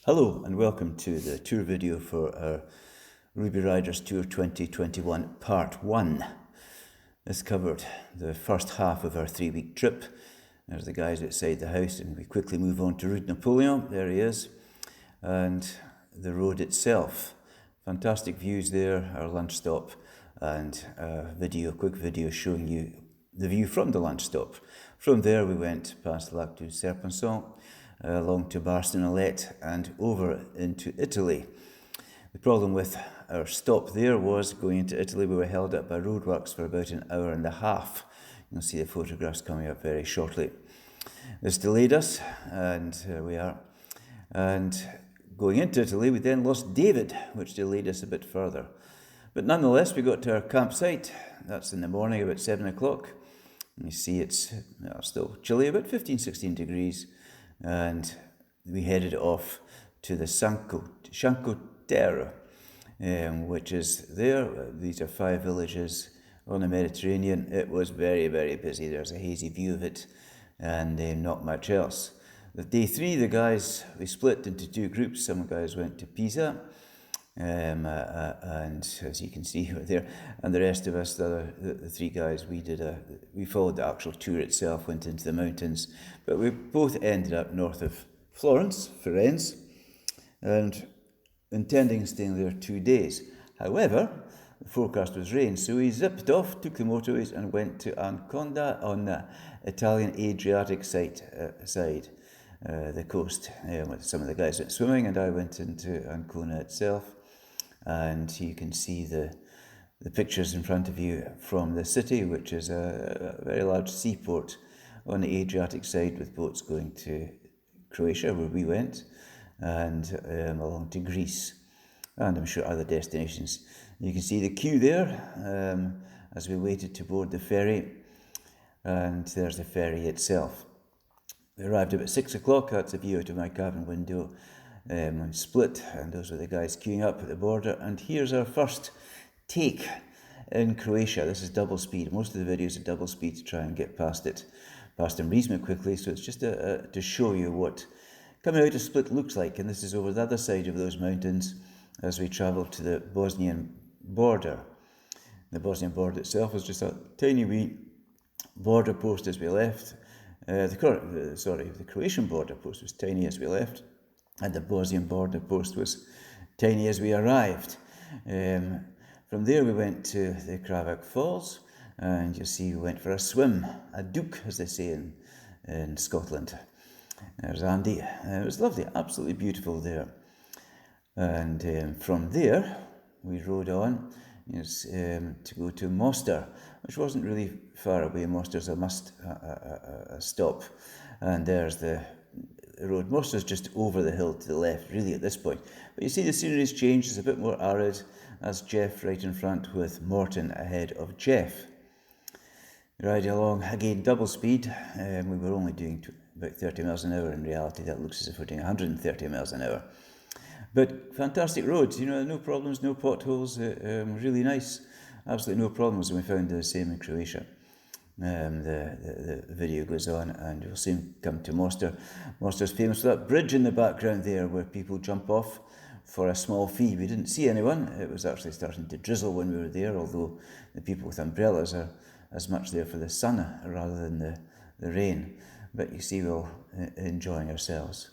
Hello and welcome to the tour video for our Rouby Riders Tour 2021 Part 1. This covered the first half of our 3-week trip. There's the guys outside the house, and we quickly move on to Route Napoleon. There he is. And the road itself. Fantastic views there, our lunch stop, and a quick video showing you the view from the lunch stop. From there we went past Lac du Serpenson, along to Barcelonnette and over into Italy. The problem with our stop there was going into Italy, we were held up by roadworks for about an hour and a half. You'll see the photographs coming up very shortly. This delayed us, and we are. And going into Italy, we then lost David, which delayed us a bit further. But nonetheless, we got to our campsite. That's in the morning, about 7 o'clock. And you see it's still chilly, about 15-16 degrees. And we headed off to the Cinque Terre, which is there. These are 5 villages on the Mediterranean. It was very, very busy. There's a hazy view of it, and not much else. The day 3, the guys, we split into 2 groups. Some guys went to Pisa, and as you can see over there, and the rest of us, the 3 guys, we followed the actual tour itself, went into the mountains, but we both ended up north of Florence, Firenze, and intending staying there 2 days. However, the forecast was rain, so we zipped off, took the motorways, and went to Ancona on the Italian Adriatic side, the coast. Some of the guys went swimming, and I went into Ancona itself. And you can see the pictures in front of you from the city, which is a very large seaport on the Adriatic side, with boats going to Croatia, where we went, and along to Greece, and I'm sure other destinations. You can see the queue there as we waited to board the ferry, and there's the ferry itself. We arrived about 6 o'clock. That's a view out of my cabin window. Split, and those were the guys queuing up at the border. And here's our first take in Croatia. This is double speed. Most of the videos are double speed to try and get past them reasonably quickly. So it's just to show you what coming out of Split looks like. And this is over the other side of those mountains as we travel to the Bosnian border. The Bosnian border itself was just a tiny wee border post as we left. The Croatian border post was tiny as we left, and the Bosnian border post was tiny as we arrived. From there we went to the Kravac Falls, and you see we went for a swim, a duke as they say in Scotland. There's Andy. It was lovely, absolutely beautiful there. And from there we rode on to go to Mostar, which wasn't really far away. Mostar's a stop, and there's the road. Mostar's just over the hill to the left, really, at this point. But you see the scenery's changed. It's a bit more arid. That's Jeff right in front, with Morton ahead of Jeff. Riding along again, double speed. We were only doing about 30 miles an hour. In reality, that looks as if we're doing 130 miles an hour. But fantastic roads, no problems, no potholes, really nice. Absolutely no problems, and we found the same in Croatia. The video goes on, and we'll soon come to Mostar. Mostar's famous for that bridge in the background there, where people jump off for a small fee. We didn't see anyone. It was actually starting to drizzle when we were there, although the people with umbrellas are as much there for the sun rather than the rain. But you see, we're enjoying ourselves.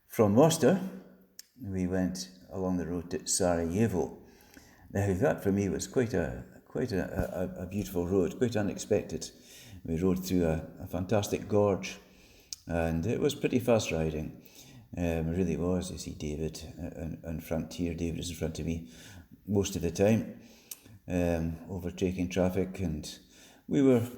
From Mostar, we went along the road to Sarajevo. Now that for me was quite a beautiful road, quite unexpected. We rode through a fantastic gorge, and it was pretty fast riding. It really was. You see David in front here. David is in front of me most of the time, overtaking traffic, and we were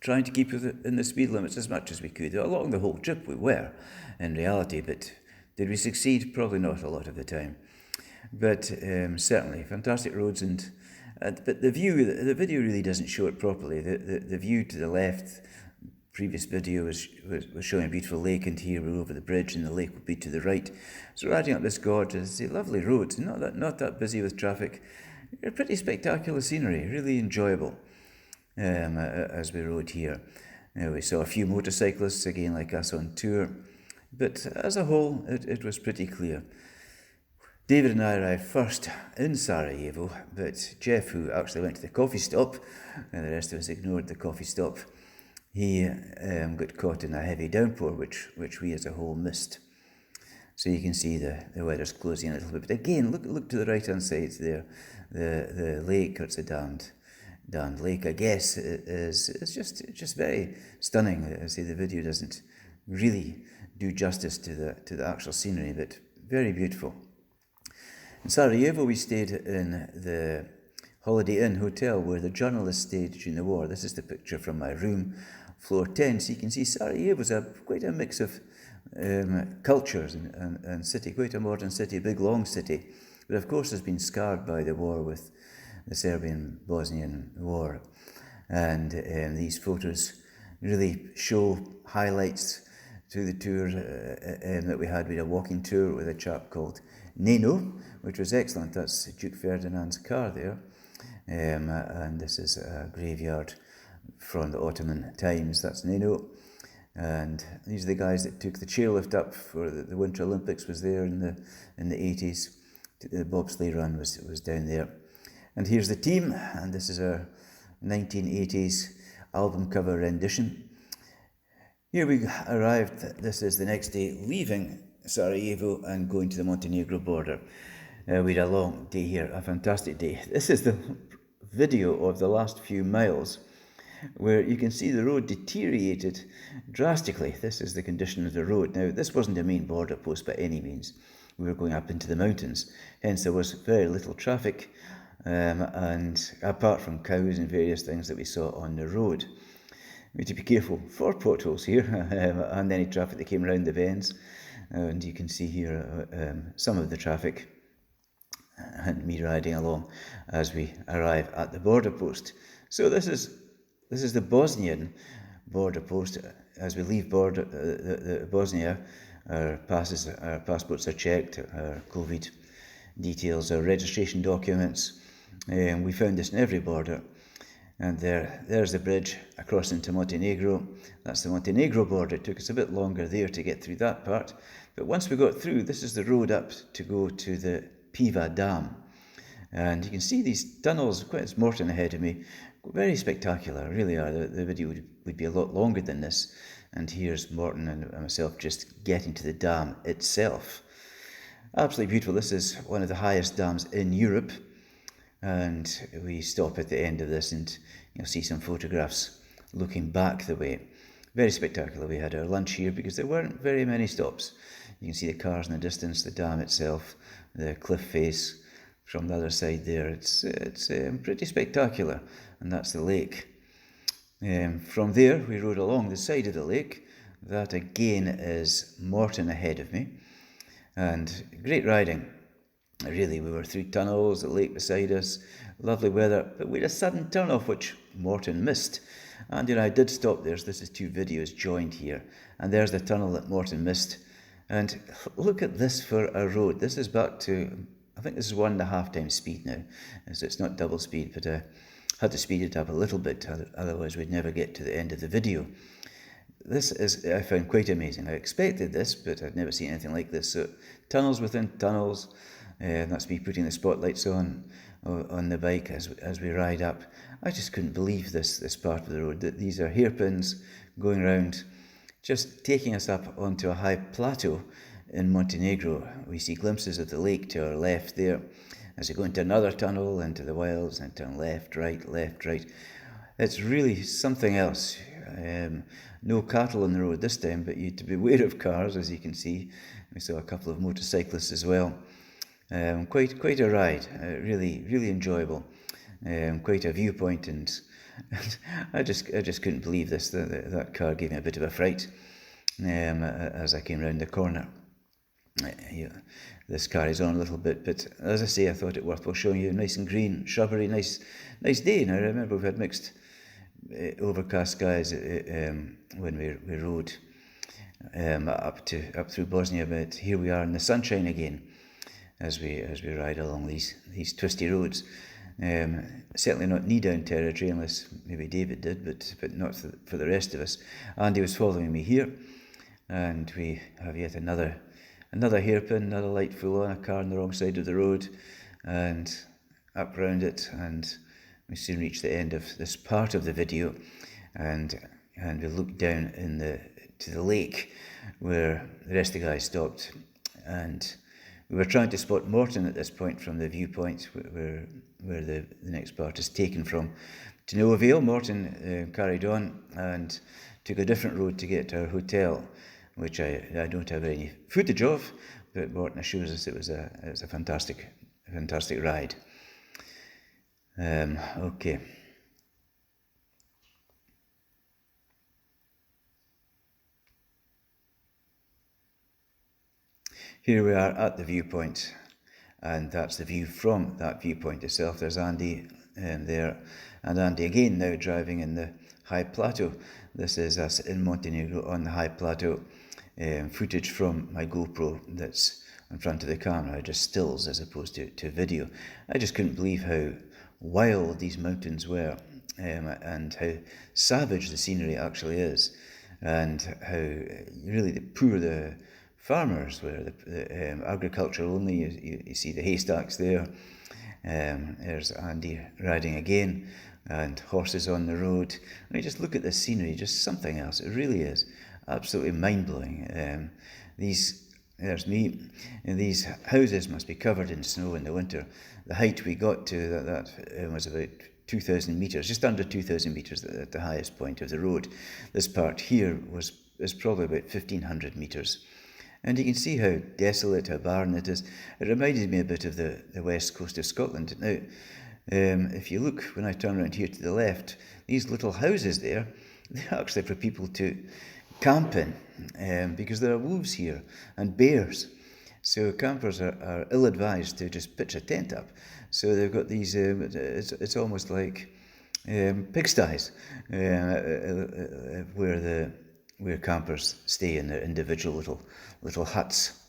trying to keep in the speed limits as much as we could. Along the whole trip we were, in reality, but did we succeed? Probably not a lot of the time. But certainly fantastic roads, but the video really doesn't show it properly. The view to the left, previous video was showing a beautiful lake, and here we're over the bridge, and the lake would be to the right. So riding up this gorge is a lovely road, not that busy with traffic. A pretty spectacular scenery, really enjoyable as we rode here. We saw a few motorcyclists again like us on tour. But as a whole, it was pretty clear. David and I arrived first in Sarajevo, but Jeff, who actually went to the coffee stop, and the rest of us ignored the coffee stop, he got caught in a heavy downpour, which we as a whole missed. So you can see the weather's closing a little bit. But again, look to the right-hand side there. The lake, or it's a dammed lake, I guess, is just very stunning. I say the video doesn't really do justice to the actual scenery, but very beautiful. In Sarajevo, we stayed in the Holiday Inn Hotel where the journalists stayed during the war. This is the picture from my room, floor 10. So you can see Sarajevo's quite a mix of cultures and city, quite a modern city, a big long city, but of course has been scarred by the war with the Serbian-Bosnian war. And these photos really show highlights to the tour that we had. We had a walking tour with a chap called Neno, which was excellent. That's Duke Ferdinand's car there. And this is a graveyard from the Ottoman times. That's Neno. And these are the guys that took the chairlift up for the Winter Olympics, was there in the 80s. The bobsleigh run was down there. And here's the team, and this is our 1980s album cover rendition. Here we arrived. This is the next day, leaving Sarajevo and going to the Montenegro border. We had a long day here, a fantastic day. This is the video of the last few miles, where you can see the road deteriorated drastically. This is the condition of the road. Now, this wasn't a main border post by any means. We were going up into the mountains, hence there was very little traffic, and apart from cows and various things that we saw on the road. We had to be careful for potholes here, and any traffic that came around the bends. And you can see here some of the traffic and me riding along as we arrive at the border post. So this is the Bosnian border post. As we leave the Bosnia, our passports are checked, our COVID details, our registration documents. We found this in every border. And there's the bridge across into Montenegro. That's the Montenegro border. It took us a bit longer there to get through that part. But once we got through, this is the road up to go to the Piva Dam. And you can see these tunnels, quite as Morton ahead of me, very spectacular, really are. The video would be a lot longer than this. And here's Morton and myself just getting to the dam itself. Absolutely beautiful. This is one of the highest dams in Europe. And we stop at the end of this and you'll see some photographs looking back the way. Very spectacular. We had our lunch here because there weren't very many stops. You can see the cars in the distance, the dam itself, the cliff face from the other side there. It's pretty spectacular, and that's the lake. From there, we rode along the side of the lake. That again is Morton ahead of me, and great riding. Really, we were through tunnels, the lake beside us, lovely weather, but we had a sudden turn-off which Morton missed. Andy and I did stop there, so this is two videos joined here. And there's the tunnel that Morton missed. And look at this for a road. This is back to, I think this is 1.5 times speed now. So it's not double speed, but I had to speed it up a little bit, otherwise we'd never get to the end of the video. This is, I found quite amazing. I expected this, but I'd never seen anything like this. So tunnels within tunnels. That's me putting the spotlights on the bike as we ride up. I just couldn't believe this part of the road, that these are hairpins going around, just taking us up onto a high plateau in Montenegro. We see glimpses of the lake to our left there. As we go into another tunnel, into the wilds, and turn left, right. It's really something else. No cattle on the road this time, but you had to beware of cars, as you can see. We saw a couple of motorcyclists as well. Quite a ride, really enjoyable. Quite a viewpoint, and I just couldn't believe this. That car gave me a bit of a fright as I came round the corner. This carries on a little bit, but as I say, I thought it worthwhile showing you. Nice and green, shrubbery, nice day. Now I remember we had mixed overcast skies when we rode up through Bosnia, but here we are in the sunshine again as we ride along these twisty roads. Certainly not knee-down territory, unless maybe David did, but not for the rest of us. Andy was following me here, and we have yet another hairpin, another light full on, a car on the wrong side of the road, and up round it, and we soon reach the end of this part of the video, and we look down to the lake where the rest of the guys stopped, and we were trying to spot Morton at this point from the viewpoint where the next part is taken from. To no avail. Morton carried on and took a different road to get to our hotel, which I don't have any footage of, but Morton assures us it was a fantastic ride. Okay. Here we are at the viewpoint, and that's the view from that viewpoint itself. There's Andy there, and Andy again now driving in the high plateau. This is us in Montenegro on the high plateau. Footage from my GoPro that's in front of the camera, just stills as opposed to video. I just couldn't believe how wild these mountains were, and how savage the scenery actually is, and how really poor the farmers were, the agriculture only. You see the haystacks there. There's Andy riding again, and horses on the road. And you just look at the scenery, just something else. It really is absolutely mind-blowing. There's me, and these houses must be covered in snow in the winter. The height we got to, that was about 2,000 metres, just under 2,000 metres at the highest point of the road. This part here is probably about 1,500 metres. And you can see how desolate, how barren it is. It reminded me a bit of the west coast of Scotland. Now, if you look, when I turn around here to the left, these little houses there, they're actually for people to camp in, because there are wolves here and bears. So campers are ill-advised to just pitch a tent up. So they've got these, it's almost like pigsties, where campers stay in their individual little huts.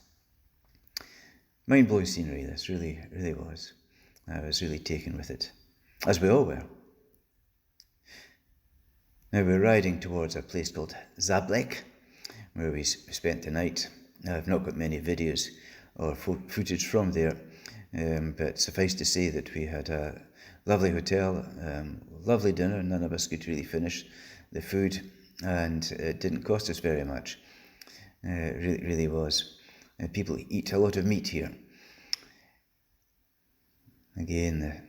Mind-blowing scenery, this really was. I was really taken with it, as we all were. Now we're riding towards a place called Zablek, where we spent the night. I've not got many videos or footage from there, but suffice to say that we had a lovely hotel, lovely dinner. None of us could really finish the food, and it didn't cost us very much. It really was. People eat a lot of meat here. Again,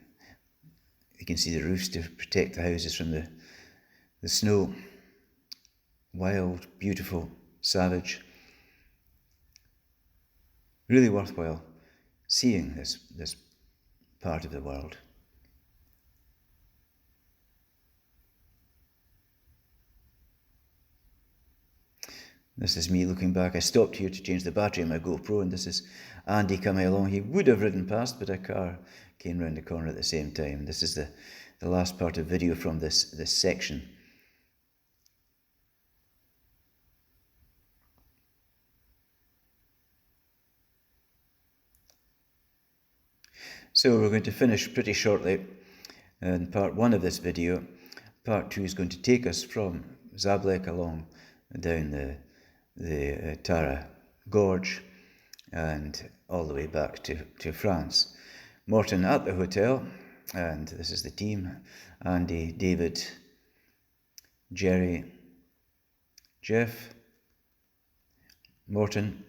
you can see the roofs to protect the houses from the snow. Wild, beautiful, savage. Really worthwhile seeing this part of the world. This is me looking back. I stopped here to change the battery in my GoPro, and this is Andy coming along. He would have ridden past, but a car came round the corner at the same time. This is the last part of video from this section. So we're going to finish pretty shortly in part one of this video. Part two is going to take us from Zablek along down the Tara Gorge and all the way back to France. Morton at the hotel, and this is the team: Andy, David, Gerry, Jeff, Morton,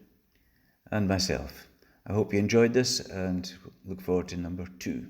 and myself. I hope you enjoyed this, and look forward to number 2.